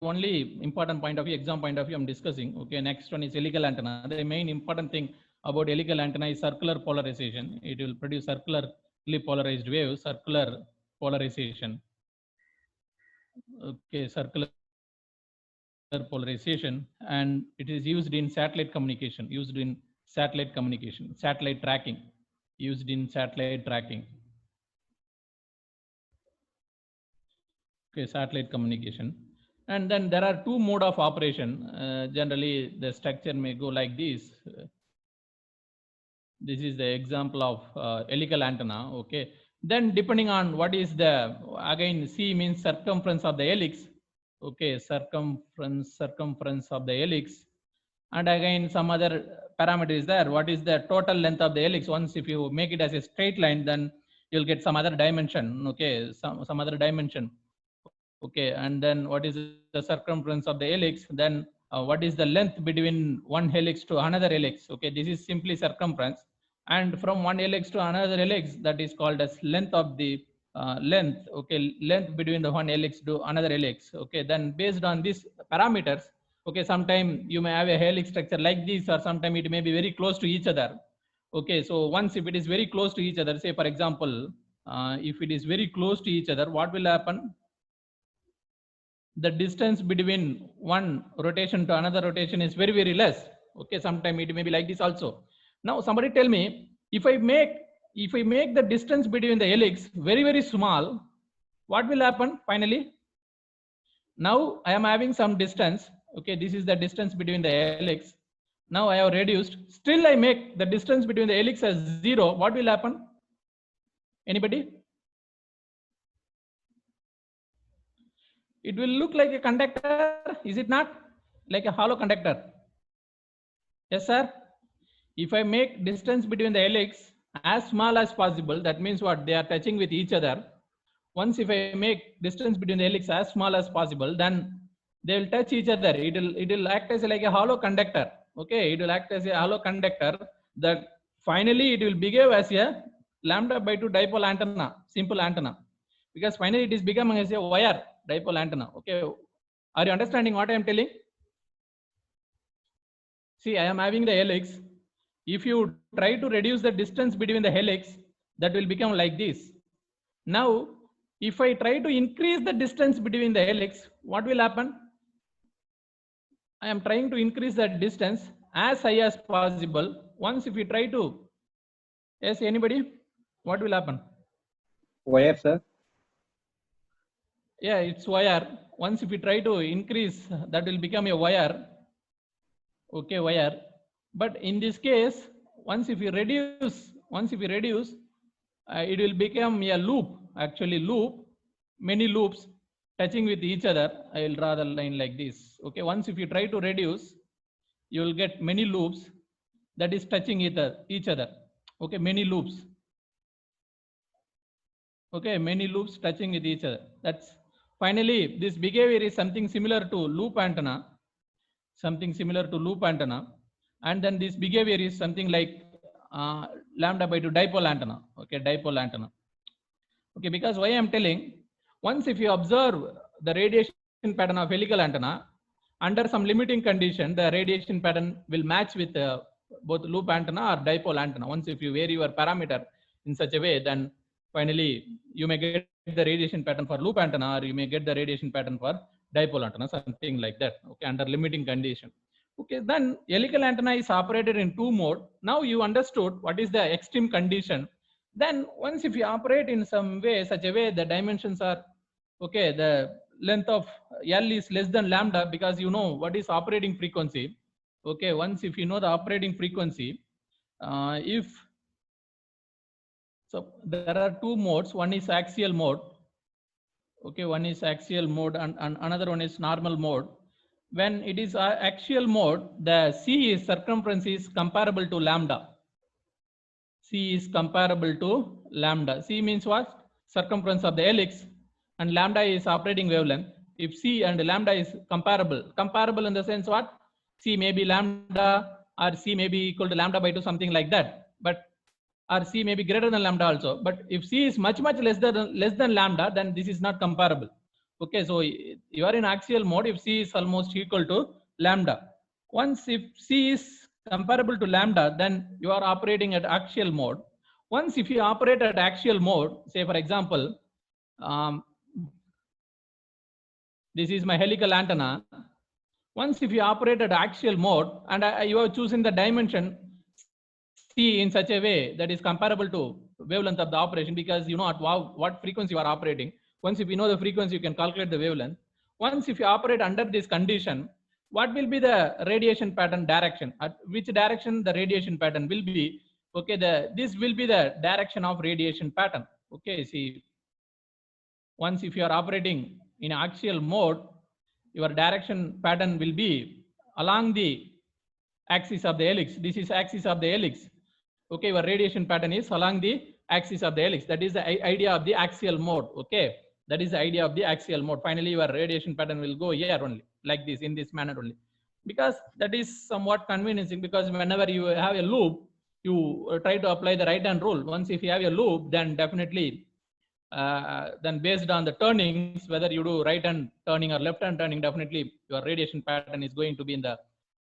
only important point of view, exam point of view I'm discussing. Okay, next one is helical antenna. The main important thing about helical antenna is circular polarization. It will produce circularly polarized waves, circular polarization. Okay, circular polarization, and it is used in satellite communication, satellite tracking, used in satellite tracking. Okay, satellite communication. And then there are two mode of operation. Generally, the structure may go like this. This is the example of helical antenna. Okay. Then depending on what is the, again, C means circumference of the helix. Okay, circumference of the helix. And again, some other parameter is there. What is the total length of the helix? Once if you make it as a straight line, then you'll get some other dimension. Okay, some other dimension. Okay, and then what is the circumference of the helix? Then what is the length between one helix to another helix? Okay, this is simply circumference. And from one helix to another helix, that is called as length of the length. Okay, length between the one helix to another helix. Okay, then based on these parameters, okay, sometime you may have a helix structure like this, or sometime it may be very close to each other. Okay, so once if it is very close to each other, say for example, if it is very close to each other, what will happen? The distance between one rotation to another rotation is very, very less. Okay, sometime it may be like this also. Now somebody tell me, if I make the distance between the helix very, very small, what will happen finally? Now I am having some distance. Okay, this is the distance between the helix. Now I have reduced. Still I make the distance between the helix as 0. What will happen? Anybody? It will look like a conductor, is it not? Like a hollow conductor. Yes, sir. If I make distance between the helix as small as possible, that means what? They are touching with each other. Once if I make distance between the helix as small as possible, then they will touch each other. It will act as like a hollow conductor. Okay, it will act as a hollow conductor that finally it will behave as a λ/2 dipole antenna, simple antenna, because finally it is becoming as a wire dipole antenna. Okay, are you understanding what I am telling? See, I am having the helix. If you try to reduce the distance between the helix, that will become like this. Now, if I try to increase the distance between the helix, what will happen? I am trying to increase that distance as high as possible. Once if you try to, yes, anybody, what will happen? Wire, sir. Yeah, it's wire. Once if you try to increase, that will become a wire. Okay, wire. But in this case, once if you reduce, it will become a loop, actually loop, many loops touching with each other. I will draw the line like this. Okay, once if you try to reduce, you will get many loops that is touching each other. Okay, many loops. Okay, many loops touching with each other. That's finally this behavior is something similar to loop antenna. And then this behavior is something like λ/2 dipole antenna. Okay, dipole antenna. Okay, because why I am telling, once if you observe the radiation pattern of helical antenna, under some limiting condition, the radiation pattern will match with both loop antenna or dipole antenna. Once if you vary your parameter in such a way, then finally you may get the radiation pattern for loop antenna, or you may get the radiation pattern for dipole antenna, something like that. Okay, under limiting condition. Okay, then helical antenna is operated in two mode. Now you understood what is the extreme condition. Then once if you operate in some way, such a way the dimensions are okay, the length of L is less than lambda, because you know what is operating frequency. Okay, once if you know the operating frequency, if so there are two modes. One is axial mode. Okay, one is axial mode and another one is normal mode. When it is axial mode, the C is circumference is comparable to lambda. C is comparable to lambda. C means what? Circumference of the helix, and lambda is operating wavelength. If C and lambda is comparable in the sense what? C may be lambda, or C may be equal to λ/2, something like that. But or C may be greater than lambda also. But if C is much less than lambda, then this is not comparable. Okay, so you are in axial mode if C is almost equal to lambda. Once if C is comparable to lambda, then you are operating at axial mode. Once if you operate at axial mode, say for example, this is my helical antenna. Once if you operate at axial mode and you have chosen the dimension C in such a way that is comparable to wavelength of the operation, because you know at what frequency you are operating. Once if you know the frequency, you can calculate the wavelength. Once if you operate under this condition, what will be the radiation pattern direction? At which direction the radiation pattern will be? Okay, this will be the direction of radiation pattern. Okay, see, once if you are operating in axial mode, your direction pattern will be along the axis of the helix. This is axis of the helix. Okay, your radiation pattern is along the axis of the helix. That is the idea of the axial mode. Okay, that is the idea of the axial mode. Finally, your radiation pattern will go here only, like this, in this manner only, because that is somewhat conveniencing. Because whenever you have a loop, you try to apply the right hand rule. Once if you have a loop, then definitely then based on the turnings, whether you do right hand turning or left hand turning, definitely your radiation pattern is going to be in the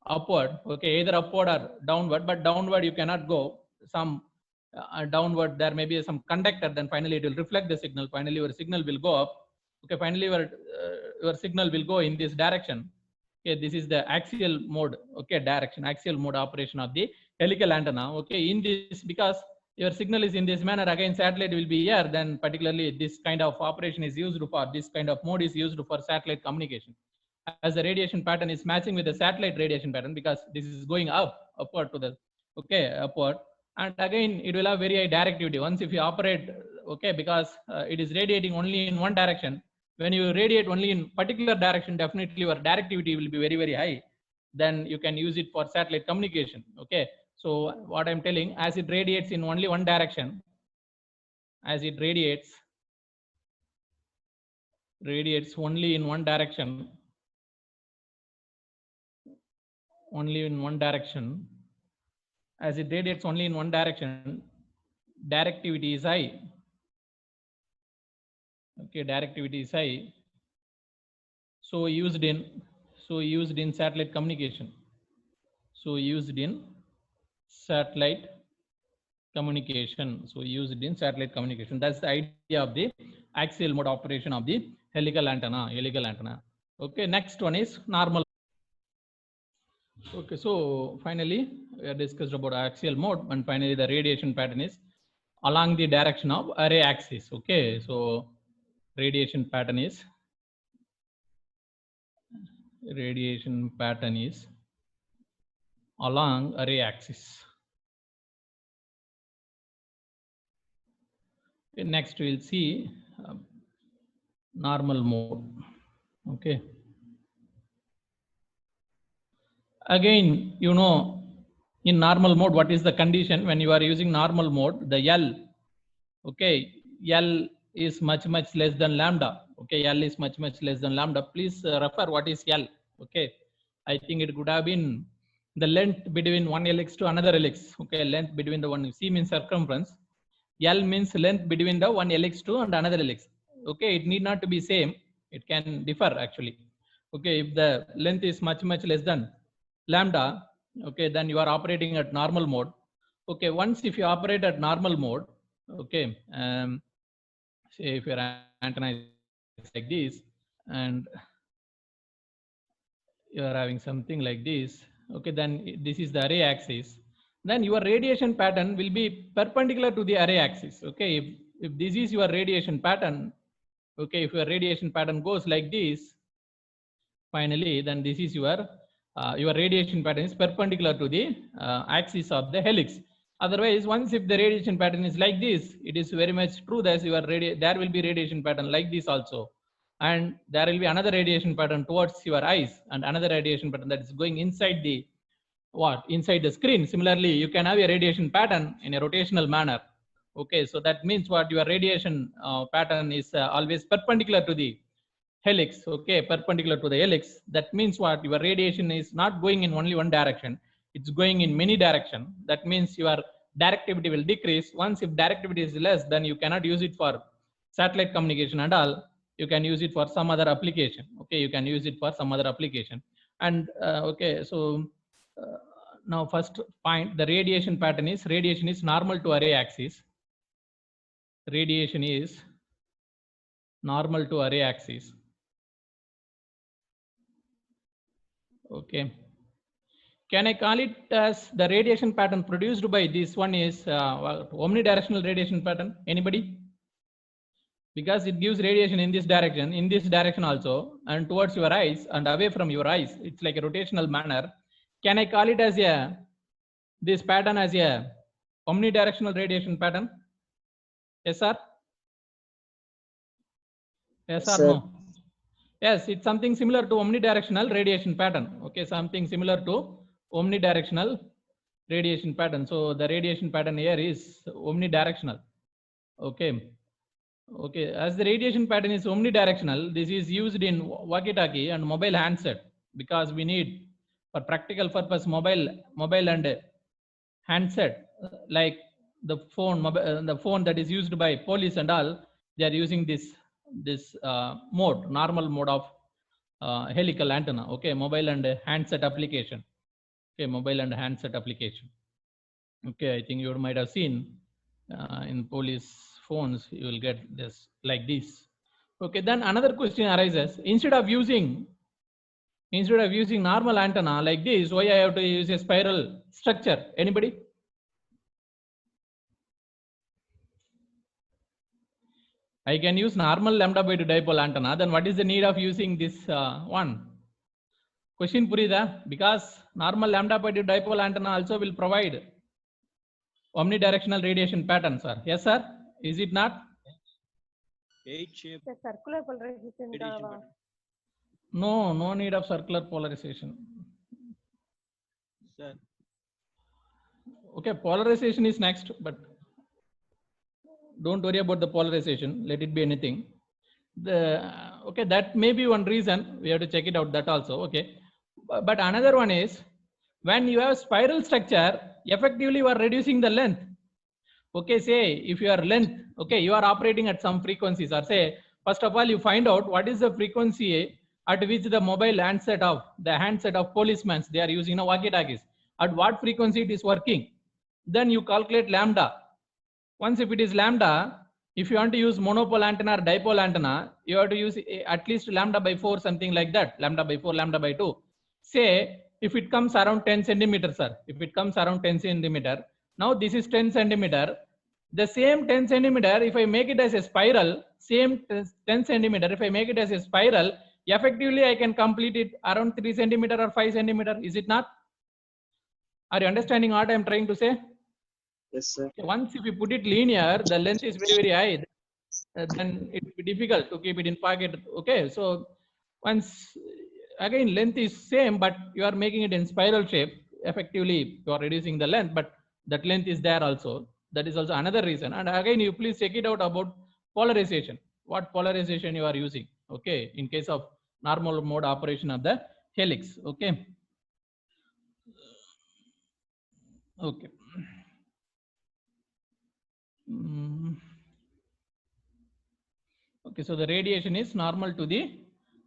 upward. Okay, either upward or downward, but downward you cannot go. Some downward there may be some conductor, then finally it will reflect the signal. Finally your signal will go up. Okay, finally your signal will go in this direction. Okay, this is the axial mode. Okay, direction, axial mode operation of the helical antenna. Okay, in this, because your signal is in this manner, again satellite will be here, then particularly this kind of operation is used for, this kind of mode is used for satellite communication, as the radiation pattern is matching with the satellite radiation pattern, because this is going upward to the, okay, upward. And again it will have very high directivity once if you operate. Okay, because it is radiating only in one direction. When you radiate only in particular direction, definitely your directivity will be very, very high. Then you can use it for satellite communication. Okay, so what I'm telling, as it radiates in only one direction, as it radiates only in one direction, as it radiates only in one direction, directivity is high. Okay, directivity is high. So used in satellite communication. So used in satellite communication. So used in satellite communication. That's the idea of the axial mode operation of the helical antenna. Okay, next one is normal. Okay, so finally we have discussed about axial mode, and finally the radiation pattern is along the direction of array axis. Okay, so radiation pattern is along array axis. Okay, next we'll see normal mode. Okay, again, you know, in normal mode, what is the condition when you are using normal mode? The L, okay, L is much less than lambda. Okay, L is much less than lambda. Please refer what is L. Okay, I think it could have been the length between one helix to another helix. Okay, length between the one, C means circumference, L means length between the one helix to and another helix. Okay, it need not to be same, it can differ actually. Okay, if the length is much less than lambda, okay, then you are operating at normal mode. Okay, once if you operate at normal mode, okay, say if your antenna is like this and you are having something like this, okay, then this is the array axis, then your radiation pattern will be perpendicular to the array axis. Okay, if this is your radiation pattern, okay, if your radiation pattern goes like this, finally then this is your radiation pattern is perpendicular to the axis of the helix. Otherwise, once if the radiation pattern is like this, it is very much true that there will be radiation pattern like this also, and there will be another radiation pattern towards your eyes, and another radiation pattern that is going inside the inside the screen. Similarly, you can have a radiation pattern in a rotational manner. Okay, so that means what your radiation pattern is always perpendicular to the helix. Okay, perpendicular to the helix. That means what your radiation is not going in only one direction, it's going in many direction. That means your directivity will decrease. Once if directivity is less, then you cannot use it for satellite communication and all. you can use it for some other application. Okay, you can use it for some other application. And okay, so now first point, the radiation pattern is normal to array axis. Radiation is normal to array axis. Okay, can I call it as the radiation pattern produced by this one is omnidirectional radiation pattern? Anybody? Because it gives radiation in this direction also, and towards your eyes and away from your eyes. It's like a rotational manner. Can I call it as this pattern as a omnidirectional radiation pattern? Yes, sir? Yes, Yes, or sir. no? Yes, it's something similar to omnidirectional radiation pattern. Okay, something similar to omnidirectional radiation pattern. So the radiation pattern here is omnidirectional. Okay. Okay, as the radiation pattern is omnidirectional, this is used in walkie-talkie and mobile handset because we need for practical purpose mobile and handset like the phone that is used by police and all. They are using this normal mode of helical antenna. Okay, mobile and handset application. Okay, mobile and handset application. Okay, I think you might have seen in police phones, you will get this like this. Okay, then another question arises. Instead of using normal antenna like this, why I have to use a spiral structure? Anybody? I can use normal lambda by 2 dipole antenna. Then what is the need of using this one? Question purida? Because normal lambda by 2 dipole antenna also will provide omnidirectional radiation pattern, sir. Yes, sir. Is it not? H-shape The circular polarization radiation the pattern. No need of circular polarization. Sir, Okay, polarization is next, but don't worry about the polarization. Let it be anything. Okay, that may be one reason. We have to check it out. That also okay. But another one is when you have spiral structure, effectively you are reducing the length. Okay, say if your length, okay, you are operating at some frequencies, or say first of all you find out what is the frequency at which the mobile handset of policemen they are using walkie-talkies, at what frequency it is working. Then you calculate lambda. Once if it is lambda, if you want to use monopole antenna or dipole antenna, you have to use at least lambda by 4, something like that, lambda by 4, lambda by 2. Say if it comes around 10 centimeters, sir, if it comes around 10 centimeter, now this is 10 centimeter. The same 10 centimeter, if I make it as a spiral, same 10 centimeter, if I make it as a spiral, effectively I can complete it around 3 centimeter or 5 centimeter. Is it not? Are you understanding what I am trying to say? Yes, sir. Once if you put it linear, the length is very high, then it will be difficult to keep it in pocket. Okay, so once again length is same, but you are making it in spiral shape, effectively you are reducing the length, but that length is there also. That is also another reason. And again, you please check it out about polarization. What polarization you are using? Okay, in case of normal mode operation of the helix. Okay. Okay. Okay, so the radiation is normal to the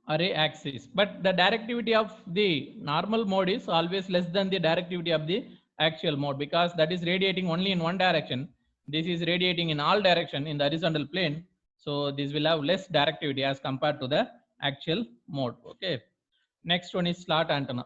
array axis, but the directivity of the normal mode is always less than the directivity of the axial mode, because that is radiating only in one direction. This is radiating in all direction in the horizontal plane. So this will have less directivity as compared to the axial mode. Okay. Next one is slot antenna.